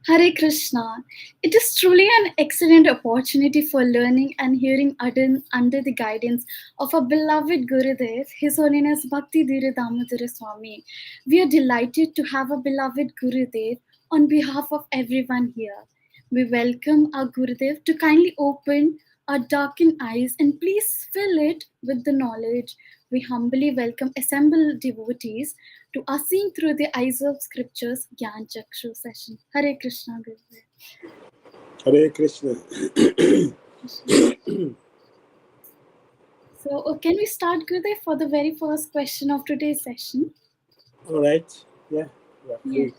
Hare Krishna. It is truly an excellent opportunity for learning and hearing under the guidance of our beloved Gurudev, His Holiness Bhakti Dhira Damodara Swami. We are delighted to have a beloved Gurudev on behalf of everyone here. We welcome our Gurudev to kindly open our darkened eyes and please fill it with the knowledge. We humbly welcome assembled devotees to our seeing through the eyes of scriptures Gyan chakshu session. Hare Krishna Gurudev. Hare Krishna. So, can we start Gurudev for the very first question of today's session? All right. Yeah, free.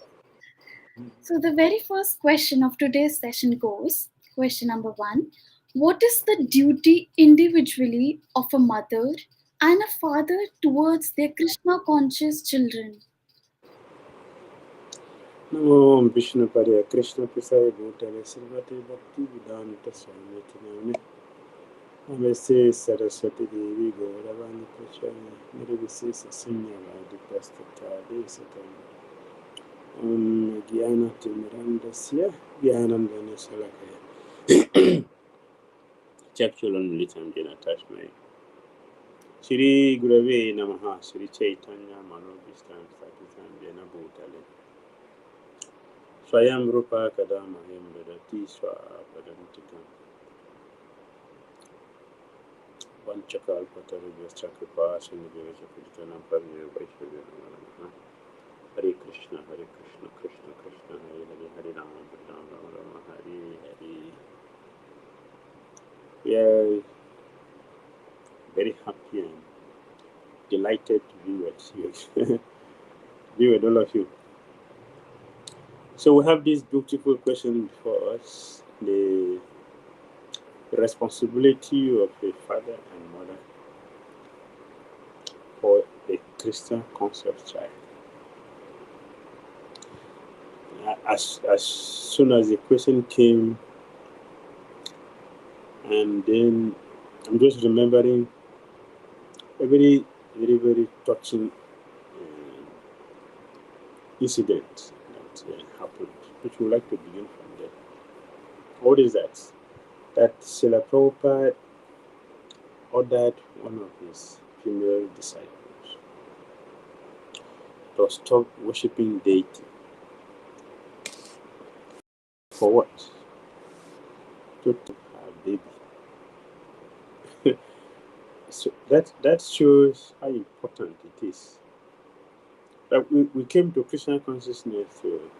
So, the very first question of today's session goes, question number 1. What is the duty individually of a mother and a father towards their Krishna conscious children? Namo Vishnu Padaya Krishna Prasaya Bhutale Srimati Bhakti Vedanta Swami Tinami Namaste Saraswati Devi Gauravani Prachaya Nirvisesa Sinyavadi Prastata Desatana Gyana Timirandasya Gyanandana Salakaya Chapchulan Litam Jena Tashmai Shri Gurave Namaha Shri Chaitanya Manobhistam Sakitam Jena Bhutale Swayam Rupa Kadama Yamradati Swa Padantikam Vanchakal Pataribhya Chakripa Sindhivya Puritanam Parnir Vaishvya Namaha Hare Krishna, Krishna Krishna, Hare Hare, Hare Rama, Rama Rama, Hare Hare. We are very happy and delighted to be with all of you. So we have this beautiful question before us, the responsibility of a father and mother for a Christian concept child. As soon as the question came, and then I'm just remembering a very, very, very touching incident that happened, which we would like to begin from there. What is that? That Srila Prabhupada ordered one of his female disciples to stop worshipping deity. For what? To have a baby. So that shows how important it is. That we came to Krishna consciousness to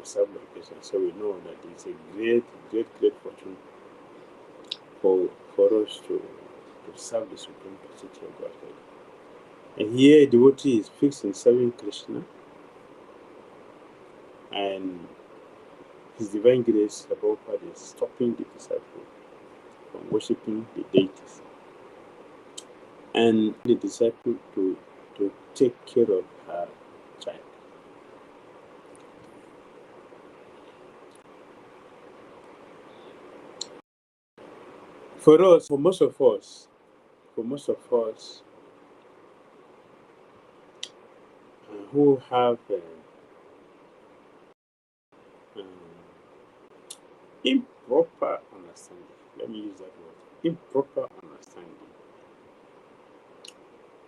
serve the Krishna, so we know that it's a great, great, great fortune for us to serve the Supreme Personality of Godhead. And here, devotee is fixed in serving Krishna, and His divine grace, the Prabhupada, is stopping the disciple from worshipping the deities, and the disciple to take care of her child. For most of us, who have improper understanding, let me use that word, improper understanding.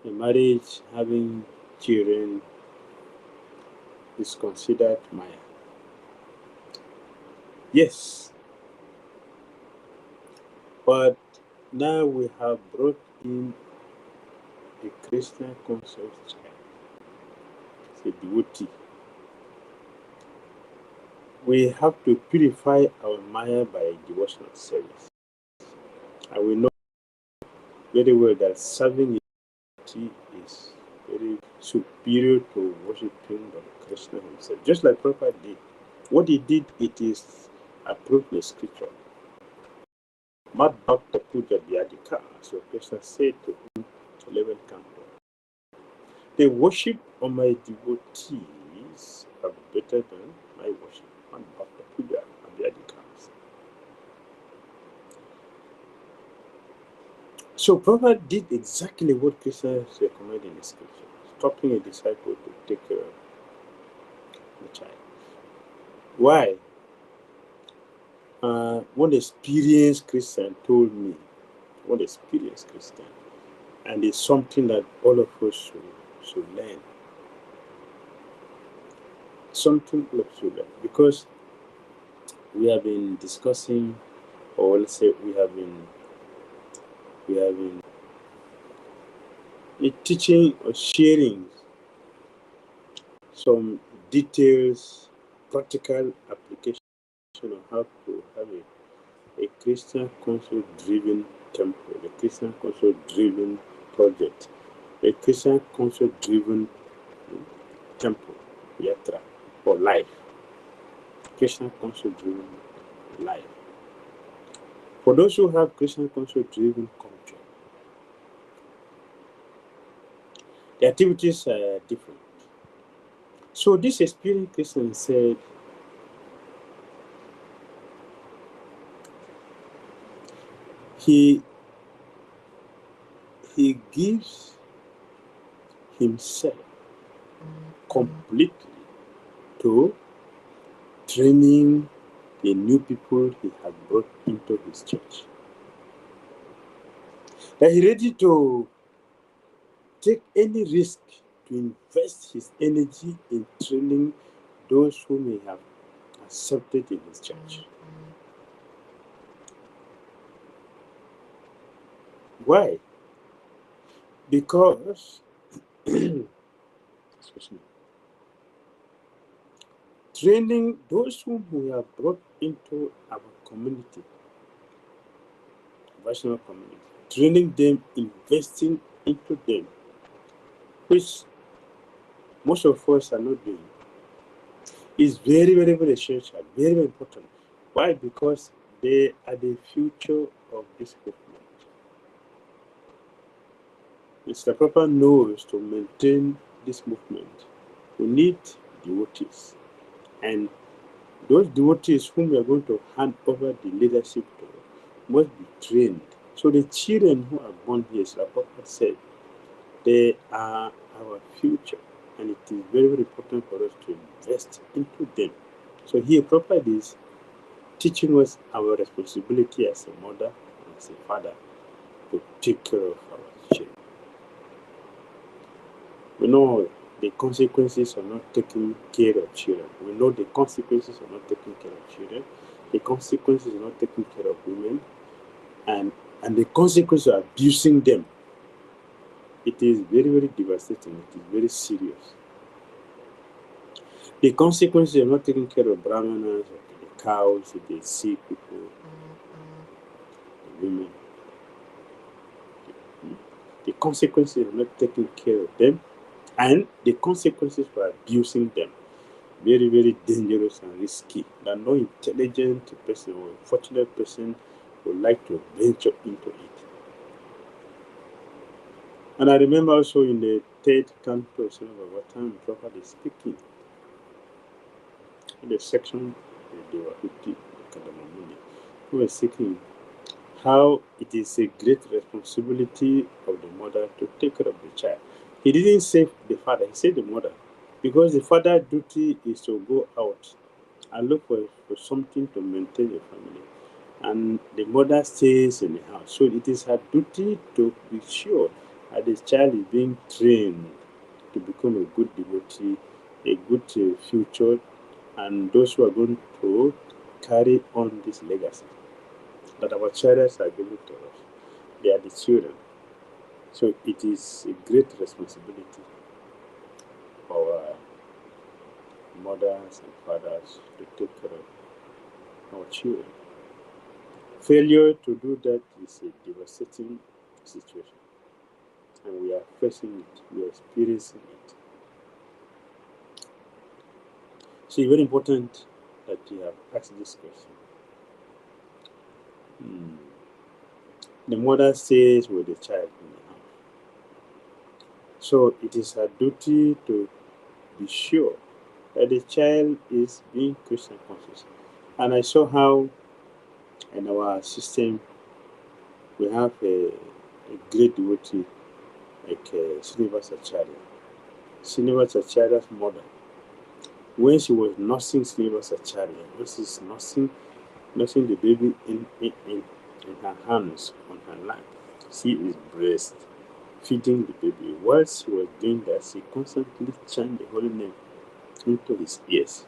A marriage, having children, is considered Maya. Yes, but now we have brought in a Krishna conscious child, it's a devotee. We have to purify our Maya by devotional service. And we know very well that serving a devotee is very superior to worshipping Lord Krishna himself. Just like Prabhupada did. What he did, it is approved in the scripture. Mad Bhakta Puja Vyadika, so Krishna said to him, 11th canto, the worship of my devotees are better than my worship. Mad Bhakta Puja Vyadika. So Prabhupada did exactly what Krishna recommended in the scripture, stopping a disciple to take care of the child. Why? one experienced Christian told me, one experienced Christian, and it's something that all of us should learn. Something all of us should learn, because we have been discussing, or let's say we have been teaching or sharing some details, practical application of how to have a Christian console driven temple, a Christian console driven project, a Christian console driven temple, yatra, or life. Christian console driven life. For those who have Christian console driven culture, the activities are different. So this experienced Christian said he gives himself completely to training the new people he had brought into his church. That he's ready to take any risk to invest his energy in training those who may have accepted in his church. Why? Because excuse me, training those whom we have brought into our community, national community, training them, investing into them, which most of us are not doing, is very, very, very essential, very, very important. Why? Because they are the future of this movement. It's the proper knows to maintain this movement. We need devotees, and those devotees whom we are going to hand over the leadership to must be trained. So the children who are born here, as the Prophet said, they are our future, and it is very, very important for us to invest into them. So here, Prophet is teaching us our responsibility as a mother and as a father to take care of our children. We know the consequences of not taking care of children. We know the consequences of not taking care of children, the consequences of not taking care of women, and the consequences of abusing them. It is very, very devastating. It is very serious. The consequences of not taking care of brahmanas, the cows, the sick people, the women. The consequences of not taking care of them, and the consequences for abusing them. Very, very dangerous and risky. That no intelligent person or fortunate person would like to venture into it. And I remember also in the third canto of our time, Prophet is speaking in the section they were who was speaking how it is a great responsibility of the mother to take care of the child. He didn't say the father, he said the mother. Because the father's duty is to go out and look for something to maintain the family. And the mother stays in the house. So it is her duty to be sure that the child is being trained to become a good devotee, a good future, and those who are going to carry on this legacy that our children are giving to us. They are the children. So it is a great responsibility for our mothers and fathers to take care of our children. Failure to do that is a devastating situation, and we are facing it, we are experiencing it. So it's very important that you have asked this question. The mother stays with the child in the house. So it is her duty to be sure that the child is being Christian conscious. And I saw how in our system we have a great devotee like Srinivasa Acharya. Srinivasa Acharya's mother, when she was nursing Srinivasa Acharya, when she's nursing nursing the baby in her hands on her lap. See his breast, feeding the baby. Whilst she was doing that, she constantly chanted the holy name into his ears.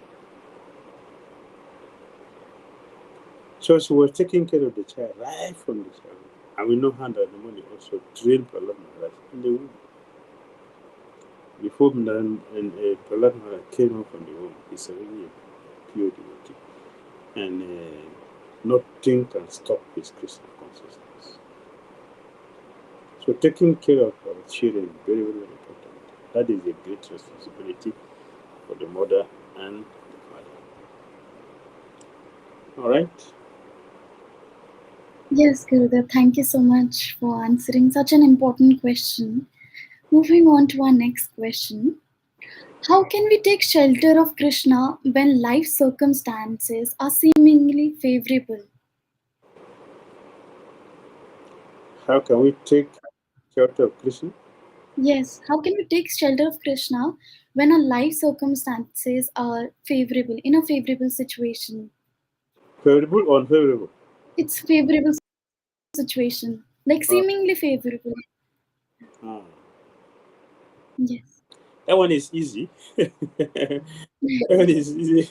So she was taking care of the child right from the child. And we know how that the money also trained Prahlad Maharaj in the womb. Before Prahlad Maharaj came out from the womb, he's already a pure devotee. And nothing can stop his Krishna consciousness. So taking care of our children is very, very, very important. That is a great responsibility for the mother and the father. All right. Yes, Gurudev, thank you so much for answering such an important question. Moving on to our next question. How can we take shelter of Krishna when life circumstances are seemingly favorable? How can we take shelter of Krishna? Yes, how can we take shelter of Krishna when our life circumstances are favorable, in a favorable situation? Favorable or unfavorable? It's favorable situation, like Uh, seemingly favorable. uh, Yes. that one is easy. That one is easy.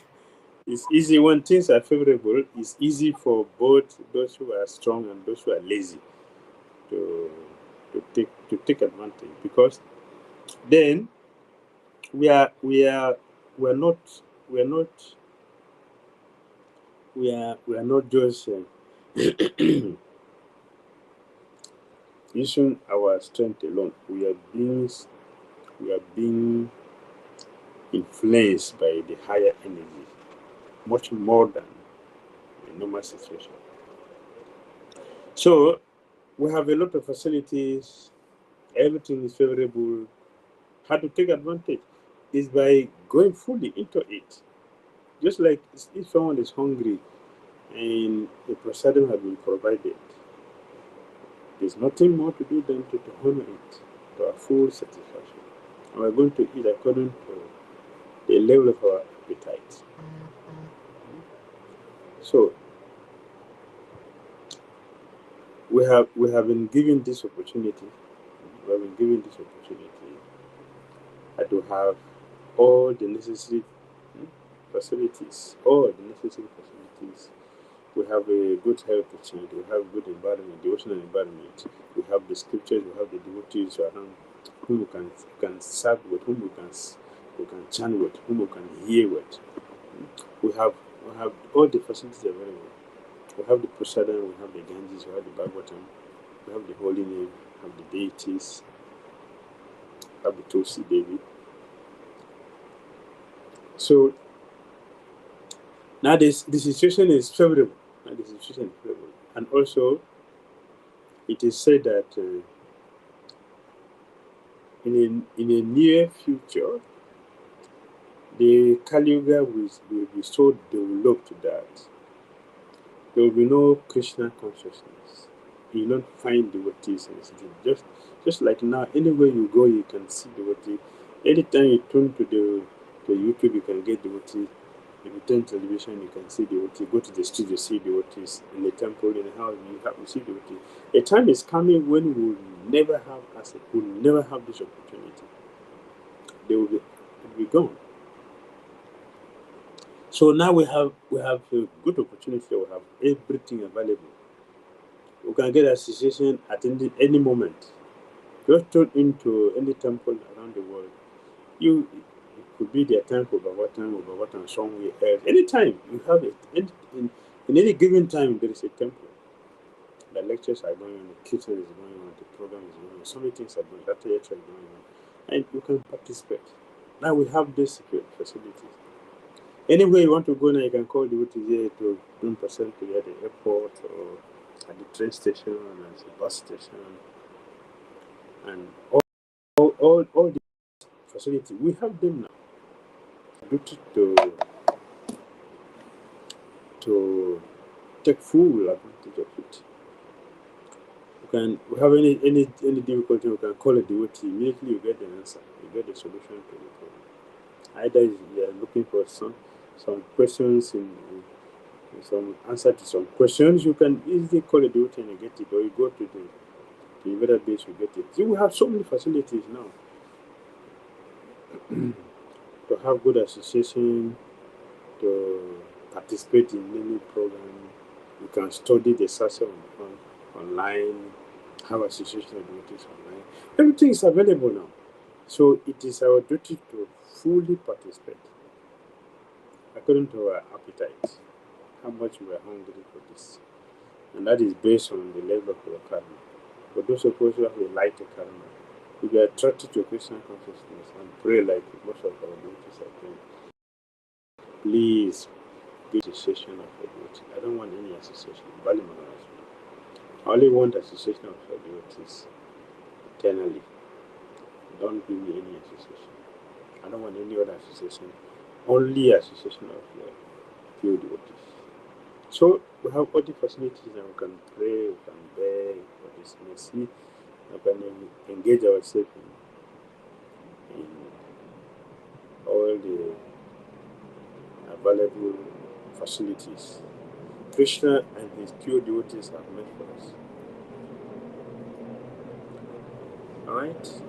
It's easy when things are favorable. It's easy for both those who are strong and those who are lazy to take advantage, because then we are we are we are not we are not we are not just using our strength alone. We are being influenced by the higher energy much more than the normal situation. So we have a lot of facilities. Everything is favorable. How to take advantage is by going fully into it. Just like if someone is hungry and the prasadam has been provided, there's nothing more to do than to honor it to our full satisfaction. And we're going to eat according to the level of our appetite. So we have been given this opportunity. We have been given this opportunity to have all the necessary facilities, all the necessary facilities. We have a good health change. We have good environment, devotional environment. We have the scriptures. We have the devotees around whom we can serve with, whom we can chant with, whom we can hear with. We have all the facilities available. We have the prasadam. We have the Ganges. We have the Bhagavatam. We have the holy name. We have the deities. We have the Tulsi Devi. So now the situation is favorable. Now the situation is favorable, and also it is said that in a near future, the Kali Yuga will be so developed that there will be no Krishna consciousness. You will not find devotees in the city. Just like now, anywhere you go, you can see devotee. Anytime you turn to YouTube, you can get devotee. If you turn television, you can see devotee. Go to the street, you see devotees. In the temple, in the house, you see devotee. A time is coming when we will never have access. We will never have this opportunity. They will be gone. So now we have a good opportunity. We have everything available. We can get association at any moment. Just turn into any temple around the world. It could be their time for Bhagavatam somewhere else. Anytime you have it. In any given time there is a temple. The lectures are going on, the kirtan is going on, the program is going on, so many things are going on, that lecture is going on. And you can participate. Now we have this facilities. Anywhere you want to go now, you can call the devotees here to bring person to at the airport or at the train station and at the bus station, and all the facilities we have them now. Duty to take full advantage of it. We have any difficulty, we can call a devotee. Immediately you get the answer, you get the solution to the problem. Either you are looking for some questions some answer to some questions, you can easily call a devotee and get it, or you go to the database, you get it. See, we have so many facilities now to have good association, to participate in many programs. You can study the sasha online, have association of devotees online. Everything is available now. So it is our duty to fully participate according to our appetite, how much we are hungry for this. And that is based on the level of your karma. For those of us who have a lighter karma, if you are attracted to Krishna consciousness and pray like most of our devotees are praying, please be association of your devotee. I don't want any association. Bali Maharaj. I only want association of your devotees eternally. Don't give me any association. I don't want any other association. Only association of your pure devotees. So we have all the facilities and we can pray, we can beg for this mercy, we can engage ourselves in all the available facilities Krishna and his pure devotees have made for us. Alright?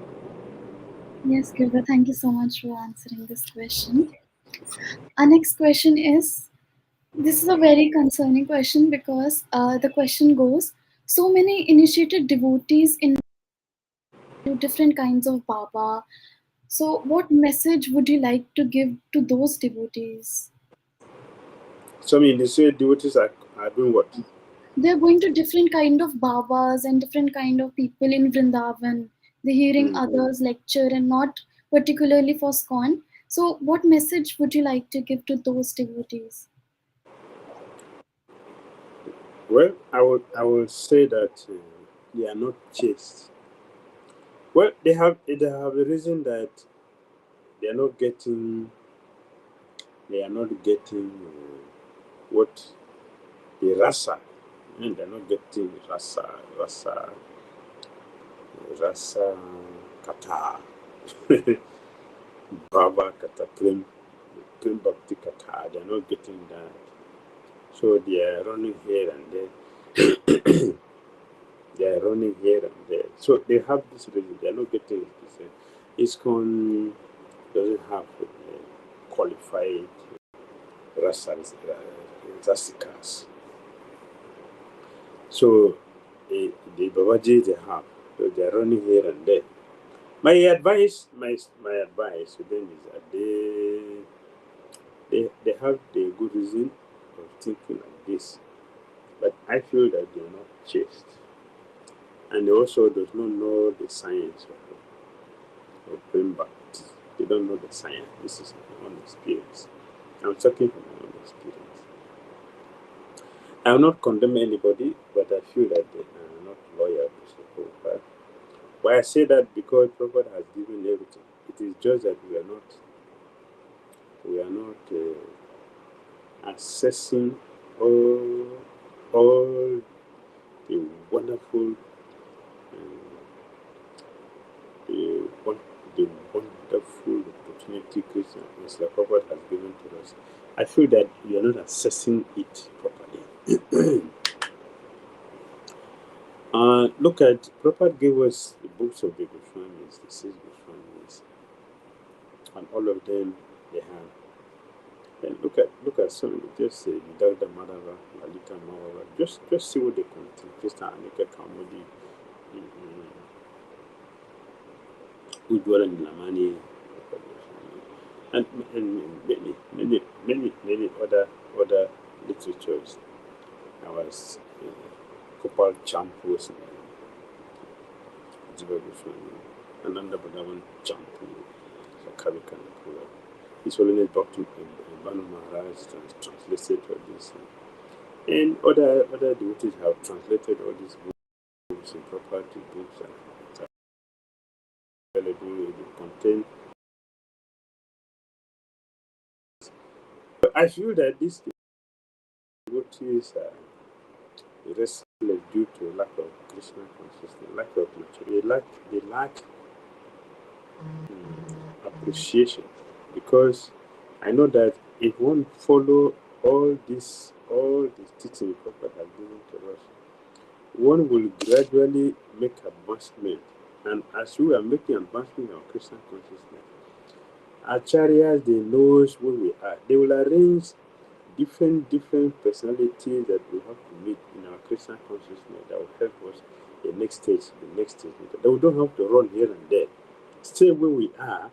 Yes, Gilbert, thank you so much for answering this question. Our next question is, this is a very concerning question because the question goes, so many initiated devotees into different kinds of Baba. So, what message would you like to give to those devotees? Some initiate devotees are doing what? They're going to different kind of Babas and different kind of people in Vrindavan. They're hearing others lecture and not particularly for SCON. So, what message would you like to give to those devotees? Well, I will say that they are not chaste. Well, they have the reason that they are not getting what the rasa, and they're not getting rasa kata, baba kata prem bhakti kata. They're not getting that, so they are running here and there. They are running here and there. So they have this reason. They are not getting it. ISKCON doesn't have qualified rasikas. So the Babaji they have. So they are running here and there. My advice to them is that they have the good reason of thinking like this. But I feel that they are not chaste. And they also does not know the science of bring back. They don't know the science. This is my own experience. I'm talking from my own experience. I will not condemn anybody, but I feel that they are not loyal to Prabhupada. Why I say that, because Prabhupada has given everything. It is just that we are not assessing all the wonderful the wonderful opportunity Krishna Mr. Prabhupada has given to us. I feel that we are not assessing it properly. Look at Prabhupada gave us the books of the Goswamis, the 6 Goswamis, and all of them they have. And look at some, just say Vidagda Madhava, Lalita Mahava, just see what they contain. Krishna Anika Kamodi, Udwara Nilamani, and many other literatures. I was Gopal Champus, Jiva Goswami, Ananda Bhagavan Champu, Kavikan. His Holiness Bhakti Banu Maharaj translated all this. And other devotees have translated all these books in property books and available. They contain. But I feel that these devotees are restless due to lack of Krishna consciousness, lack of maturity. They lack appreciation, because I know that if one follow all this teaching Prophet has given to us, one will gradually make advancement. And as we are making advancement in our Christian consciousness, Acharyas, they knows where we are. They will arrange different personalities that we have to meet in our Christian consciousness that will help us the next stage. That we don't have to run here and there. Stay where we are.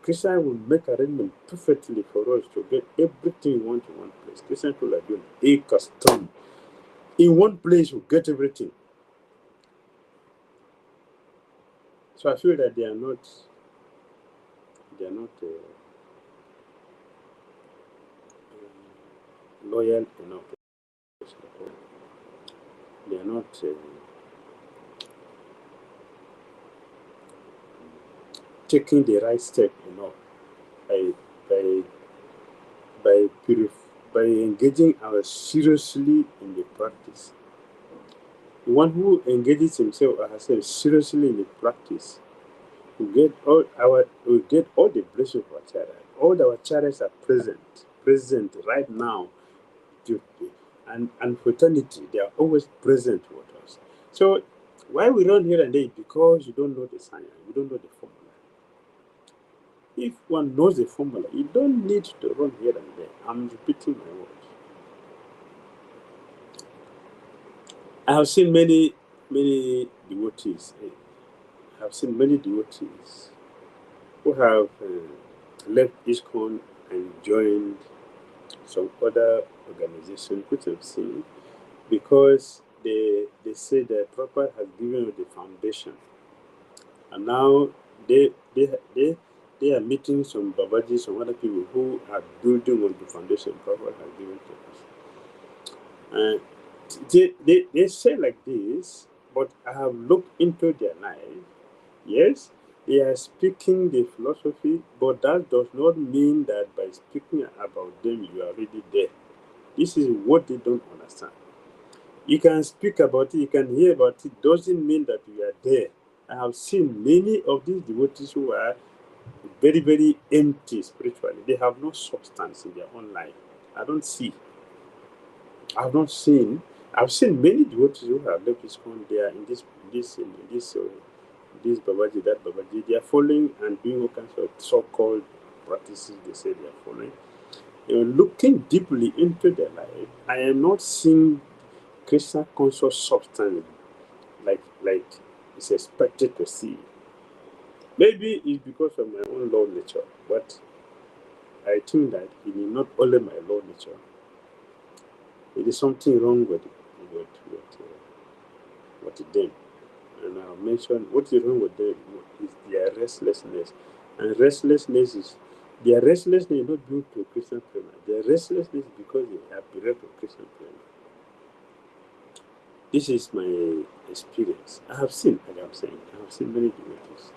Christian will make arrangement perfectly for us to get everything we want in one place. Christian people are doing a custom. In one place, you get everything. So I feel that they are not loyal enough. They are not taking the right step enough by by by by engaging ourselves seriously in the practice. The one who engages himself or herself seriously in the practice will get all the blessings of our child. All our charities are present right now, to, and for eternity, they are always present with us. So why we run here and there? Because you don't know the science, you don't know the formula. If one knows the formula, you don't need to run here and there. I'm repeating my words. I have seen many devotees. I have seen many devotees who have left ISKCON and joined some other organization, which I've seen, because they say that Prabhupada has given you the foundation, and now they they they they are meeting some Babaji, some other people who are building on the foundation Prabhupada has given to us. And they say like this, but I have looked into their life. Yes, they are speaking the philosophy, but that does not mean that by speaking about them you are already there. This is what they don't understand. You can speak about it, you can hear about it, doesn't mean that you are there. I have seen many of these devotees who are very empty spiritually. They have no substance in their own life. I don't see. I've not seen. I've seen many devotees who have left ISKCON. They are in this Babaji, that Babaji. They are following and doing all kinds of so-called practices. They say they are following. Looking deeply into their life, I am not seeing Krishna conscious substance like it's expected to see. Maybe it's because of my own low nature, but I think that it is not only my low nature. It is something wrong with them. And I mentioned what is wrong with them is their restlessness. And their restlessness is not due to Christian prayer. Their restlessness is because they are bereft of Christian prayer. This is my experience. I have seen, like I'm saying, I have seen many devotees.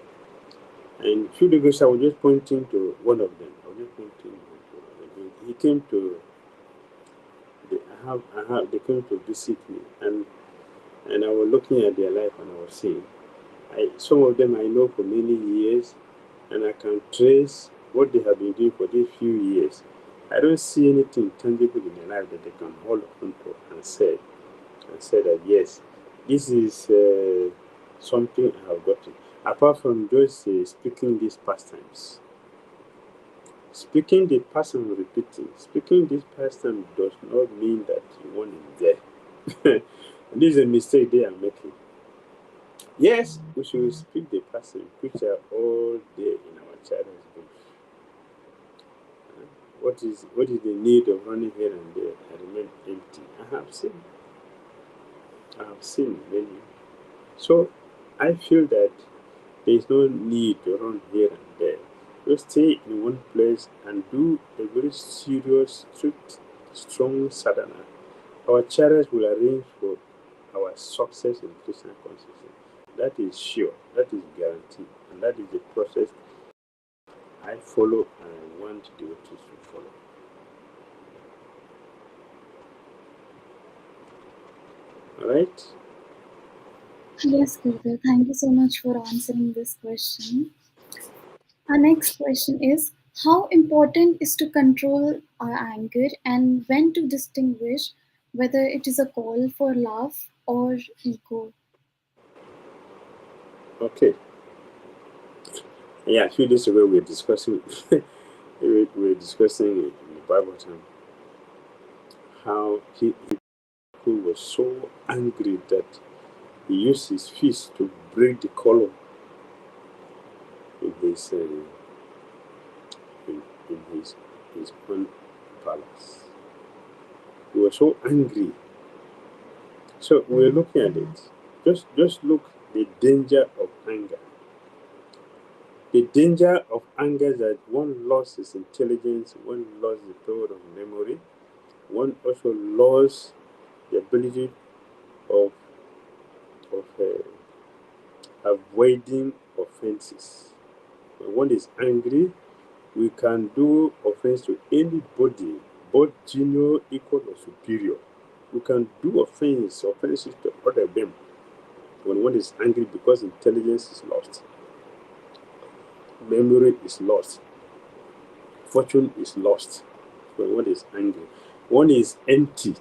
And a few days ago, I was just pointing to one of them. He came to, they came to visit me, and I was looking at their life and I was seeing, some of them I know for many years, and I can trace what they have been doing for these few years. I don't see anything tangible in their life that they can hold on to and say that yes, this is something I have gotten. Apart from just speaking these pastimes. Speaking the past and repeating. Speaking this pastime does not mean that you want it there. This is a mistake they are making. Yes, we should speak the past and picture all day in our childhood books. What is the need of running here and there and remain empty? I have seen many. So I feel that there is no need to run here and there. Just stay in one place and do a very serious, strict, strong sadhana. Our chariots will arrange for our success in Christian consciousness. That is sure, that is guaranteed, and that is the process I follow and I want devotees to follow. Alright? Yes, Guru. Thank you so much for answering this question. Our next question is, How important is to control our anger and when to distinguish whether it is a call for love or ego? Okay. Yeah, a few days ago we were discussing we were discussing in the Bible time how he was so angry that he used his fist to break the column in his in his own palace. He was so angry. So we're looking at it. Just look the danger of anger. The danger of anger is that one lost his intelligence, one lost the power of memory, one also lost the ability of avoiding offenses. When one is angry, we can do offense to anybody, both junior, equal, or superior. We can do offenses to other them when one is angry because intelligence is lost, memory is lost, fortune is lost. When one is angry, one is empty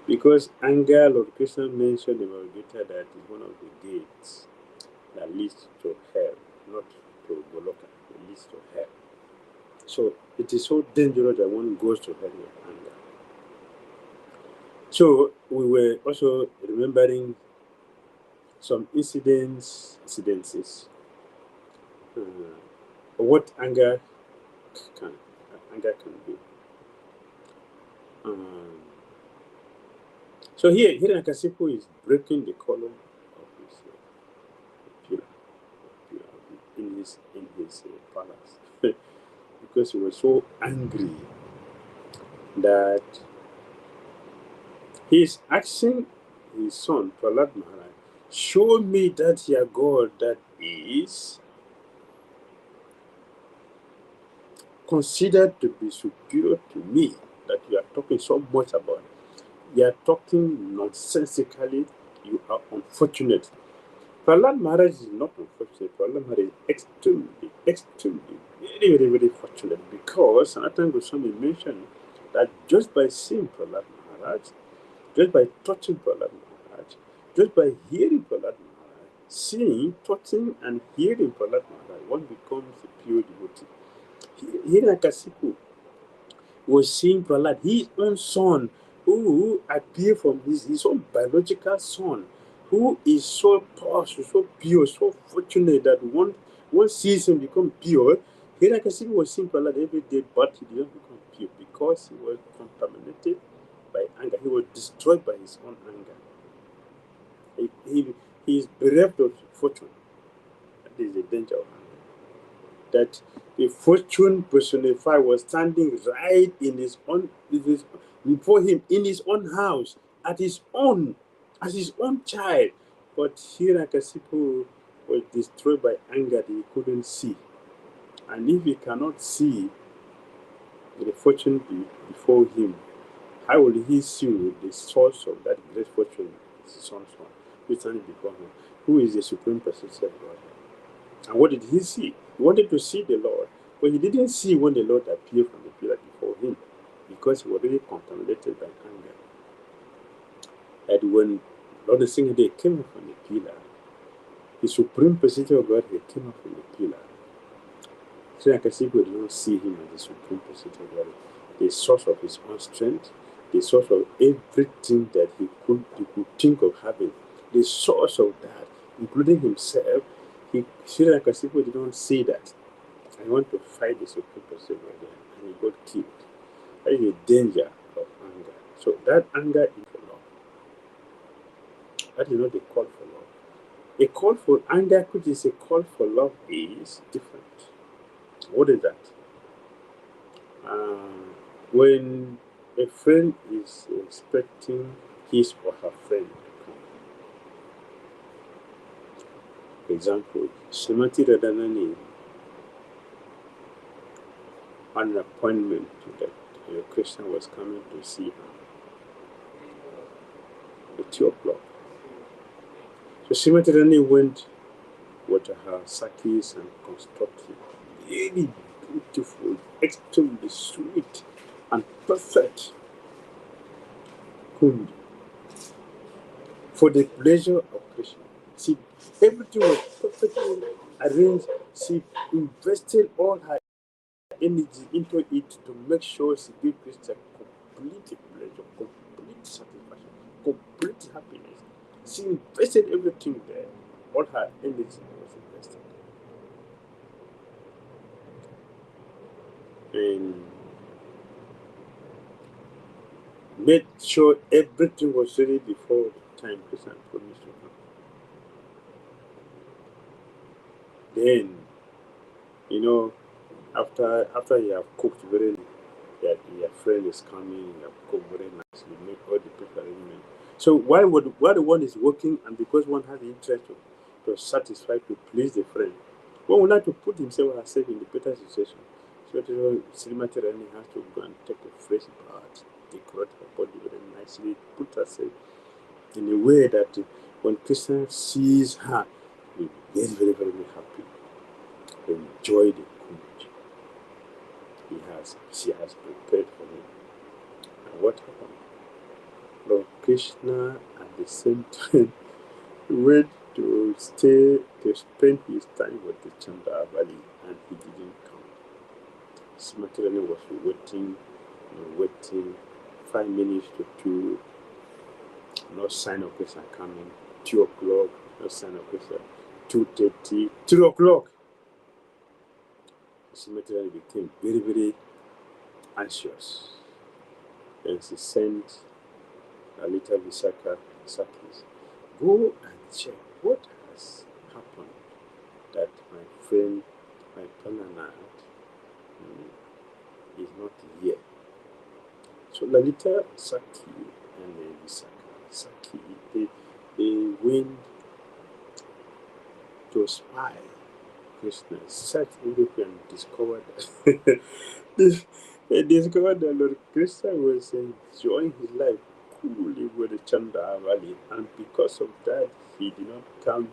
because anger, Lord Krishna mentioned in our Gita that is one of the gates that leads to hell, not to Goloka, it leads to hell. So it is so dangerous that one goes to hell with anger. So we were also remembering some incidences, what can anger can do. Um, so here Nakasipu is breaking the column of his pillar in his palace because he was so angry that he is asking his son Prahlad Maharaj, show me that your God that is considered to be superior to me, that you are talking so much about. You are talking nonsensically, you are unfortunate. Prahlad Maharaj is not unfortunate. Prahlad Maharaj is extremely, very, very, very fortunate because Sanatana Goswami mentioned that just by seeing Prahlad Maharaj, just by touching Prahlad Maharaj, just by hearing Prahlad Maharaj, seeing, touching, and hearing Prahlad Maharaj, one becomes a pure devotee. Hiranyakasipu was seeing Prahlad, his own son, who appeared from his own biological son, who is so powerful, so pure, so fortunate that one sees him become pure. Hiranyakasipu was seeing Prahlad every day, but he didn't become pure because he was contaminated by anger. He was destroyed by his own anger. He is bereft of fortune. That is the danger of anger. That the fortune personified was standing right in his own, before him in his own house, as his own child. But Hiranyakasipu was destroyed by anger that he couldn't see. And if he cannot see the fortune before him, how will he see the source of that great fortune, his son's son, who is standing before him, who is the supreme personality of God? And what did he see? He wanted to see the Lord, but he didn't see when the Lord appeared from the pillar before him because he was already contaminated by anger. And when Lord Singhadev came up from the pillar, the supreme personality of God came up from the pillar. So Akasipo did not see him as the supreme personality of God, the source of his own strength, the source of everything that he could think of having, the source of that, including himself. Sri Akasipo did not see that. I want to fight the supreme personality of God, and he got killed. That is the danger of anger. So that anger is for love. That is not a call for love. A call for anger, which is a call for love, is different. What is that? When a friend is expecting his or her friend to come. For example, Srimati Radhanani had an appointment that Krishna was coming to see her at 2 o'clock. So Srimati Radhanani went with her sakis and constructed very beautiful, extremely sweet, and perfect kundi for the pleasure of Krishna. She everything was perfectly arranged. She invested all her energy into it to make sure she gave Krishna complete pleasure, complete satisfaction, complete happiness. She invested everything there. All her energy was invested. And made sure everything was ready before the time Krishna promised to come. Then, you know, after you have cooked very, your friend is coming, you have cooked very nicely, make all the preparation. So while the one is working, and because one has the interest to satisfy, to please the friend, one would like to put himself or herself in the better situation. So Srimati Rani has to go and take a fresh bath, decorate her body very nicely, put herself in a way that when Krishna sees her, he'll be very, very, very happy. Enjoy the kunj she has prepared for him. And what happened? Lord Krishna at the same time went to spend his time with the Chandravali, and he didn't come. Smatrani was waiting and waiting. 5 minutes to 2, no sign of Krishna coming. 2 o'clock, no sign of Krishna. 2:30, 3 o'clock. Smatrani became very, very anxious. And she sent a little Visaka Sakis, go and check what has happened that my friend, my Prananath, is not here. So Lalita Saki and Visaka Saki, they went to spy Krishna, search everywhere and discovered they discovered that Lord Krishna was enjoying his life coolly with the Chandravali, and because of that, he did not come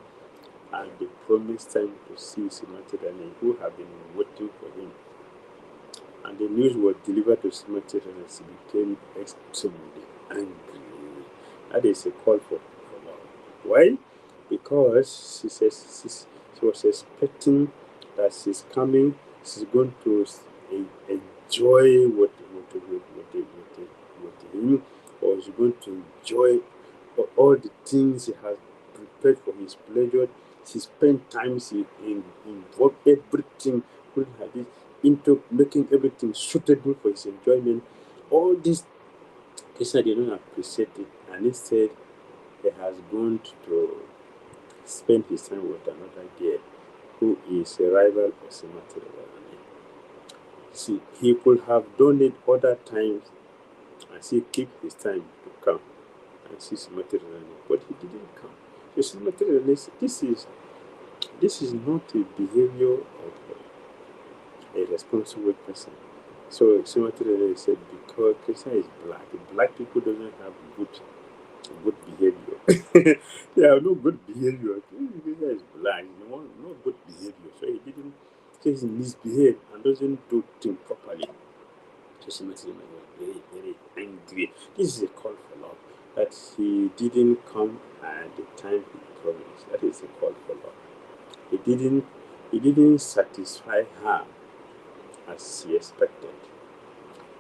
at the promised time to see Srimati Rani, who had been waiting for him. And the news was delivered to Srimati Rani. She became extremely angry. That is a call for love. Why? Because she was expecting that she's coming, she's going to enjoy with him, or she's going to enjoy all the things he has prepared for his pleasure. She spent time, she involved everything, putting her into making everything suitable for his enjoyment. All this, Krishna did not appreciate it, and instead he has gone to spend his time with another girl who is a rival of Srimati Radharani. See, he could have done it other times and still keep his time to come and see Srimati Radharani, but he didn't come. So Srimati Radharani, this is not a behavior of a responsible person. So Srimati Radharani said, because Krishna is black people doesn't have good behavior. They have no good behavior. Krishna is black, no good behavior. So he didn't. So he misbehaved and doesn't do things properly. So Srimati was very, very angry. This is a call for love. That he didn't come at the time he promised. That is a call for love. He didn't satisfy her as she expected.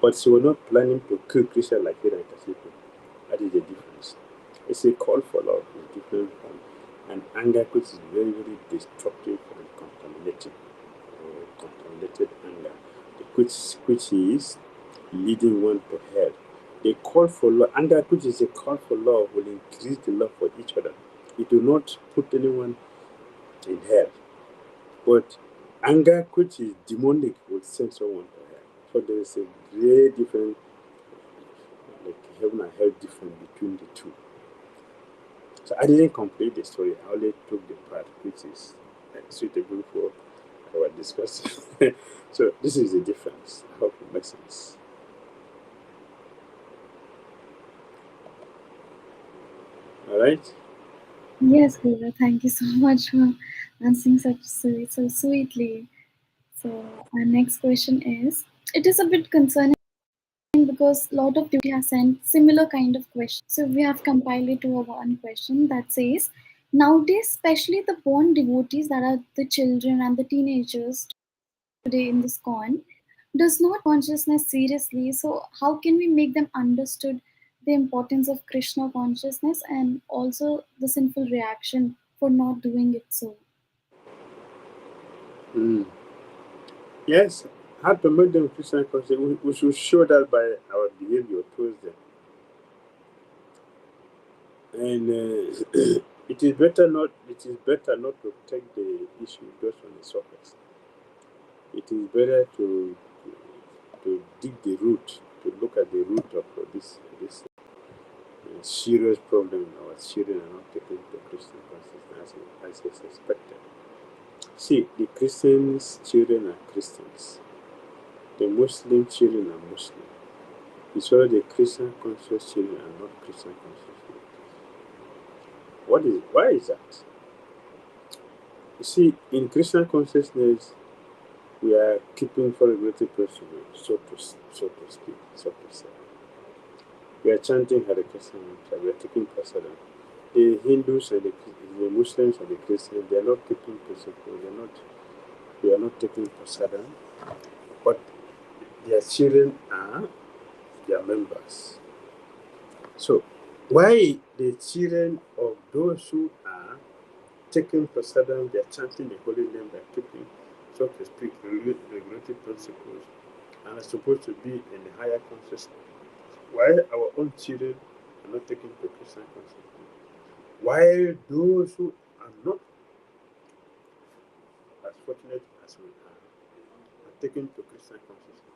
But she was not planning to kill Krishna like Hiranyakashipu. That is the difference. It's a call for love. It's different from an anger which is very, very destructive and contaminated anger, which is leading one to hell. The call for love, anger which is a call for love, will increase the love for each other. It will not put anyone in hell. But anger which is demonic will send someone to hell. So there is a great difference, like heaven and hell difference between the two. So I didn't complete the story. I only took the part which is suitable for our discussion. So this is the difference. I hope it makes sense. All right. Yes, Guru, thank you so much for answering so sweetly. So our next question is, it is a bit concerning because a lot of people have sent similar kind of questions. So we have compiled it to a one question that says, nowadays, especially the born devotees that are the children and the teenagers today in this con, does not consciousness seriously. So how can we make them understood the importance of Krishna consciousness and also the sinful reaction for not doing it so? Mm. Yes, how to make them Christian conscious? We should show that by our behavior towards them. And it is better not. It is better not to take the issue just on the surface. It is better to dig the root, to look at the root of this serious problem. Our children are not taking the Christian consciousness as is expected. See, the Christians' children are Christians. The Muslim children are Muslim. It's all the Christian conscious children are not Christian conscious children. Why is that? You see, in Christian consciousness, we are keeping for regulative principles, so to speak, so to say. We are chanting Hare Krishna mantra, we are taking prasadam. The Hindus and the Muslims and the Christians, they are not keeping principles, they are not taking prasadam, but their children are their members. So, why the children of those who are taking prasadam, they are chanting the holy name, they are keeping, so to speak, regulative principles, and are supposed to be in the higher consciousness? Why our own children are not taking the Christian consciousness? Why those who are not as fortunate as we are taking to Christian consciousness?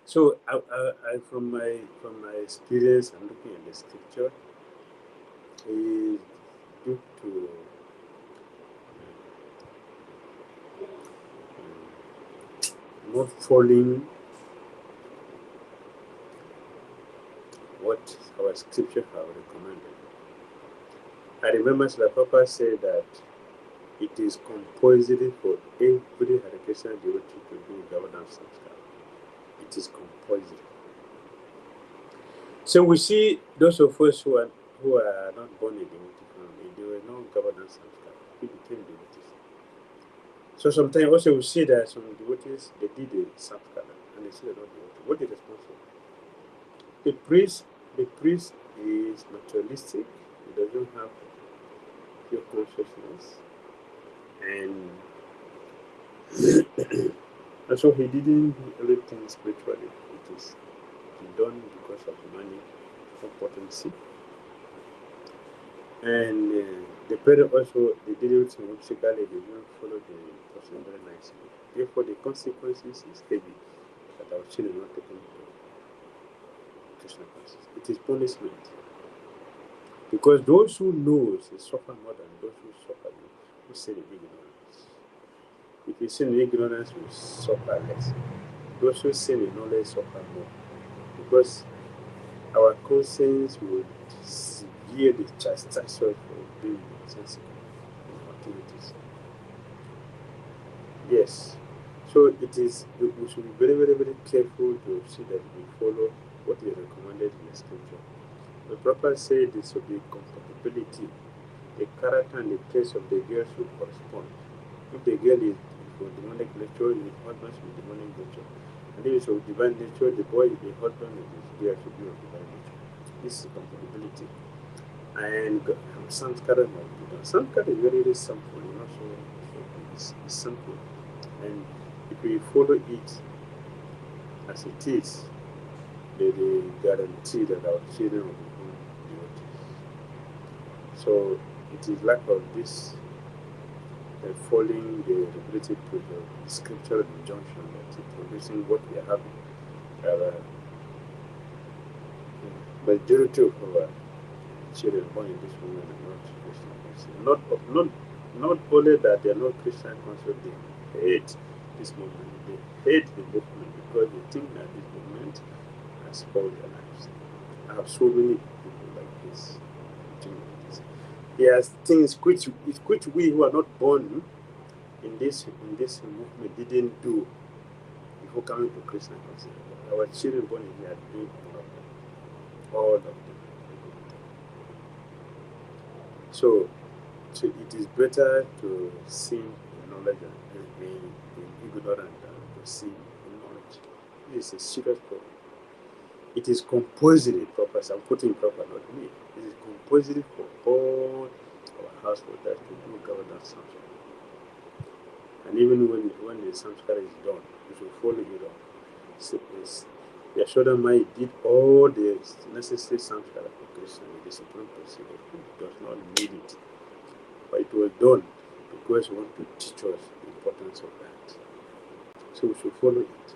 So, from my experience and looking at the scripture, is due to not following what our scripture have recommended. I remember Srila Papa said that it is compulsory for every Hare Krishna devotee to do governance samskara. It is compulsory. So we see those of us who are not born in devotee family, they were not governance samskara. We became devotees. So sometimes also we see that some devotees they did the samskara and they say they're not devotees. What is the responsible? The priest is materialistic. He doesn't have pure consciousness, and and so he didn't do everything spiritually. It is done because of money, of potency. And the parent also, they did everything whimsically, they didn't follow the person very nicely. Therefore, the consequences is heavy that our children are not taking Krishna classes. It is punishment. Because those who know they suffer more than those who suffer, who sin in ignorance. If you sin in ignorance, you suffer less. Those who sin in knowledge suffer more. Because our conscience would severe the chastisement for being insensible in activities. Yes. So it is, we should be very, very, very careful to see that we follow what is recommended in the scripture. The Prophet said this will be compatibility. The character and the place of the girl should correspond. If the girl is of demonic nature, the husband should be demonic nature. And if it's of divine nature, the boy, the husband, and the girl should be of divine nature. This is compatibility. And Sanskara must be done. Sanskara is very, very simple, so it's simple. And if we follow it as it is, they guarantee that our children will become devotees. So it is lack of this following the regulated scriptural injunction that is producing what we are having. Majority of our children born in this woman are not Christian conscious. Not only that they are not Christian conscious, they hate this movement. They hate the movement because they think that this movement has spoiled their lives. I have so many people like this. There are things which we who are not born in this movement didn't do before coming to Krishna consciousness. Our children born in here are doing all of them. So it is better to sing in knowledge and in ignorance than to sing in knowledge. This is a serious problem. It is compulsory, proper. I'm putting proper, not me. It is compulsory for all our householders to do governance samskara. And even when the samskara is done, you should follow it up. So Yashoda Mai did all the necessary samskara for Krishna with the Supreme Personality who does not need it. But it was done because he wanted to teach us the importance of that. So we should follow it.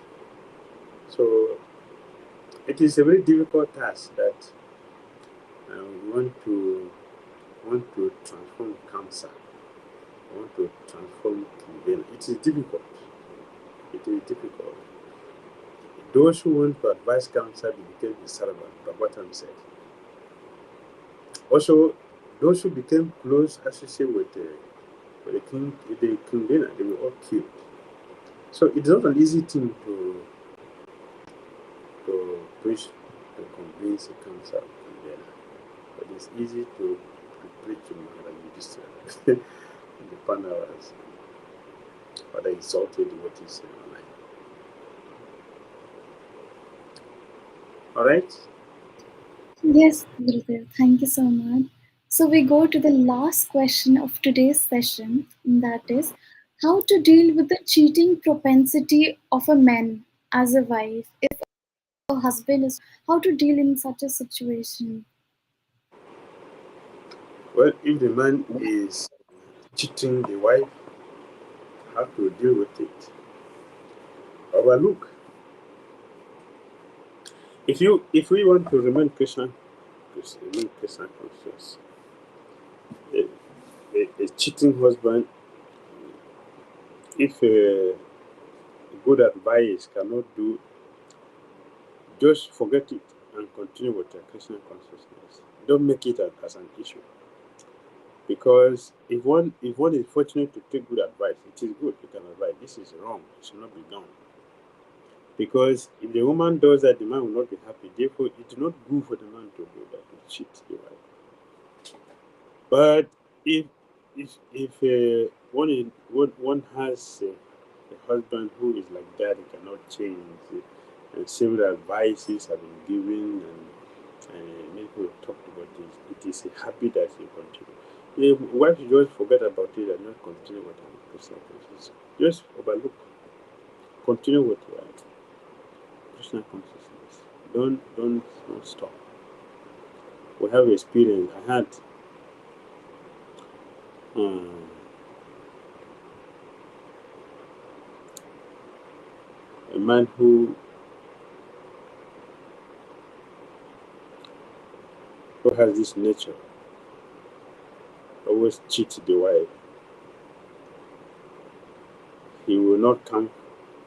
So it is a very difficult task that we want to transform cancer. We want to transform Kingdom. It is difficult. It is difficult. Those who want to advise cancer became the servant, Bhagavatam said. Also, those who became close associated with the Kingdom, they were all killed. So it's not an easy thing to preach, to convince a cancer of Kingdom. But it's easy to preach to Maharaj Yudhishthira in the Pandavas. But I exalted what he said online. Alright? Yes, Gurudev, thank you so much. So we go to the last question of today's session, and that is how to deal with the cheating propensity of a man as a wife. If a husband is, how to deal in such a situation? Well, if the man is cheating the wife, how to deal with it? Overlook. If we want to remain Krishna conscious, a cheating husband, if good advice cannot do, just forget it and continue with your Krishna consciousness. Don't make it as an issue. Because if one is fortunate to take good advice, it is good. You can advise. This is wrong. It should not be done. Because if the woman does that, the man will not be happy. Therefore, it is not good for the man to do that, to cheat the wife. But if one has a husband who is like that, he cannot change, and several advices have been given, and many people have talked about this, it is a habit that you continue. The wife should just forget about it and not continue with her personal consciousness. Just overlook. Continue with your personal consciousness. Don't stop. We have experience. I had a man who has this nature, always cheat the wife. He will not come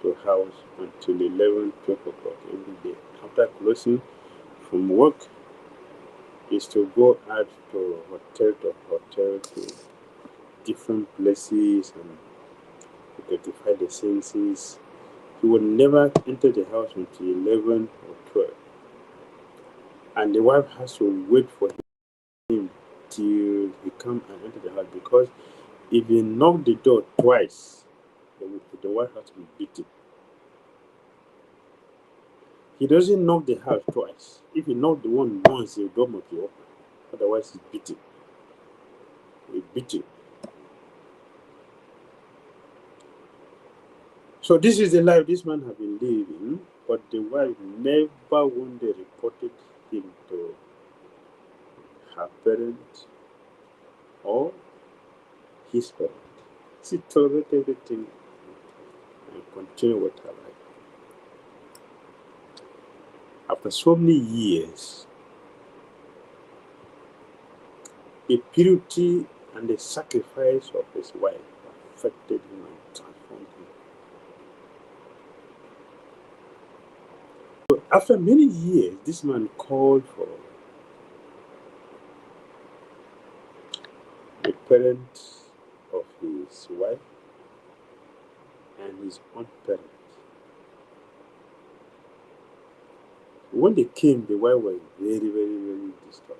to the house until 11, 12 o'clock every day. After closing from work, is to go out to hotel to different places and to gratify the senses. He would never enter the house until 11 or 12. And the wife has to wait for him till he come and enter the house, because if he knock the door twice, the wife has to be beaten. He doesn't knock the house twice. If he knock the one once, the door must be open. Otherwise, he's beaten. He's beaten. So this is the life this man has been living, but the wife never one day reported him to her parents or his parents. She tolerated everything and continued with her life. After so many years, the purity and the sacrifice of his wife affected him and transformed him. So after many years, this man called for the parents of his wife and his own parents. When they came, the wife was very, very, very disturbed.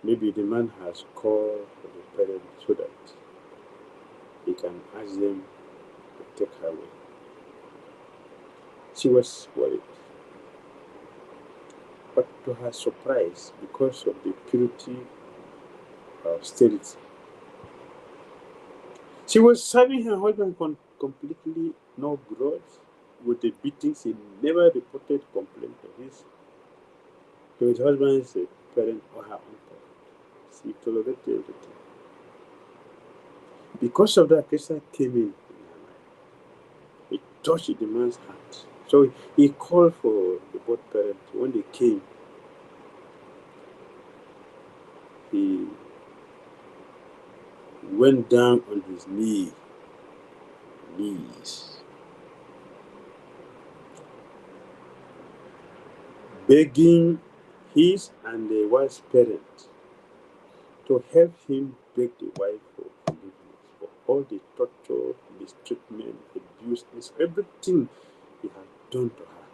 Maybe the man has called for the parents so that he can ask them to take her away. She was worried. But to her surprise, because of the purity of austerity, she was serving her husband completely no grudge. With the beatings, he never reported complaint of his. So his husband is a parent or her own parent. She tolerated everything. Because of that, Krishna came in her life. He touched the man's heart. So he called for the both parents. When they came, he went down on his knees, begging his and the wife's parents to help him beg the wife for forgiveness for all the torture, mistreatment, abuse, everything he had done to her,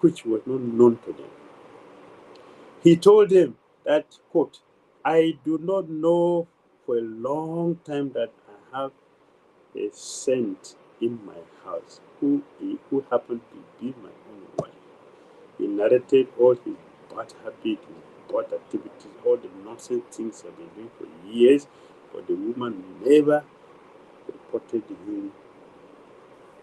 which was not known to them. He told them that, quote, I do not know for a long time that I have a saint in my house who happened to be my own wife. He narrated all his bad habits, his bad activities, all the nonsense things I've been doing for years, but the woman never reported him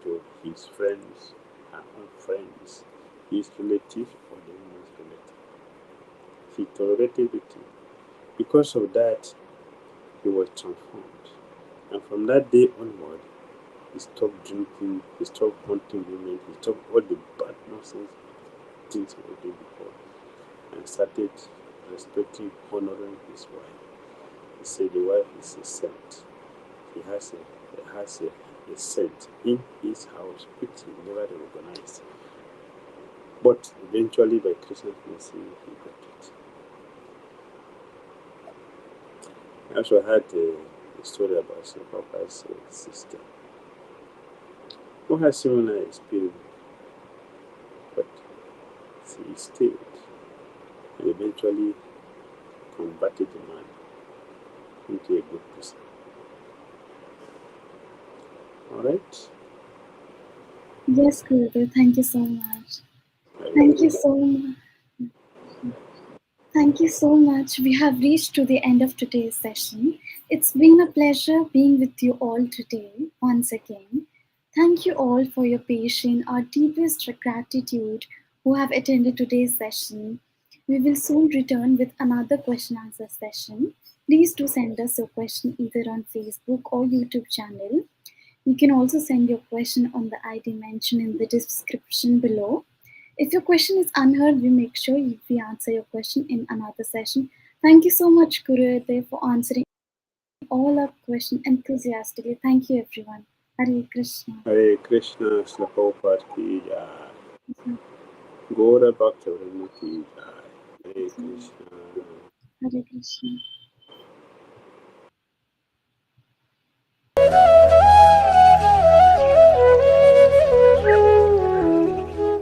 to his friends, her own friends, his relatives, or the woman's relatives. He tolerated it. Because of that, he was transformed. And from that day onward, he stopped drinking, he stopped hunting women, he stopped all the bad nonsense things he was doing before, and started respecting, honoring his wife. He said the wife is a saint. He has a saint in his house which he never recognized. But eventually, by Krishna's mercy, he got it. I also had a story about Sri Prabhupada's sister who has similar experience, but she stayed and eventually converted the man into a good person. All right? Yes, Gurudev, thank you so much. Thank you so much. Thank you so much. We have reached to the end of today's session. It's been a pleasure being with you all today once again. Thank you all for your patience, our deepest gratitude who have attended today's session. We will soon return with another question answer session. Please do send us your question either on Facebook or YouTube channel. You can also send your question on the ID mentioned in the description below. If your question is unheard, we make sure we answer your question in another session. Thank you so much, Gurudev, for answering all our questions enthusiastically. Thank you, everyone. Hare Krishna. Hare Krishna, Srila Prabhupada ki jai. Gaura Bhakta Vrinda ki jai. Hare Krishna. Hare Krishna.